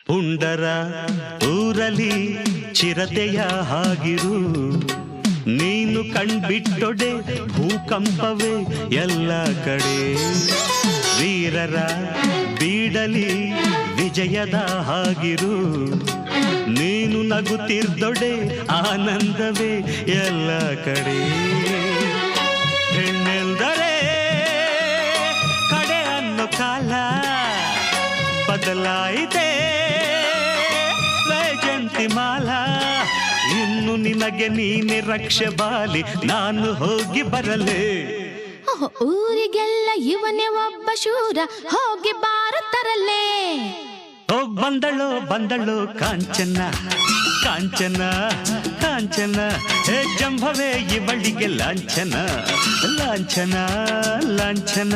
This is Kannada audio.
ಪುಂಡರ ಊರಲಿ ಚಿರತೆಯ ಹಾಗಿರು, ನೀನು ಕಣ್ಬಿಟ್ಟೊಡೆ ಭೂಕಂಪವೇ ಎಲ್ಲ ಕಡೆ. ವೀರರ ಬೀಡಲಿ ವಿಜಯದ ಹಾಗಿರು, ನೀನು ನಗುತ್ತಿರ್ದೊಡೆ ಆನಂದವೇ ಎಲ್ಲ ಕಡೆ. ಹೆಣ್ಣೆಂದರೆ ಕಡೆ ಅನ್ನೋ ಕಾಲ ಬದಲಾಯಿತೆ ವೈಜಂತಿ ಮಾಲ. ಇನ್ನು ನಿನಗೆ ನೀನೆ ರಕ್ಷೆ ಬಾಲಿ, ನಾನು ಹೋಗಿ ಬರಲೇ. ಊರಿಗೆಲ್ಲ ಇವನೇ ಒಬ್ಬ ಶೂರ, ಹೋಗಿ ಬಾರತರಲ್ಲೇ. ಬಂದಳು ಕಾಂಚನ ಕಾಂಚನ ಕಾಂಚನ, ಹೇ ಜಂಭವೇ ಇವಳಿಗೆ ಲಾಂಛನ ಲಾಂಛನ ಲಾಂಛನ.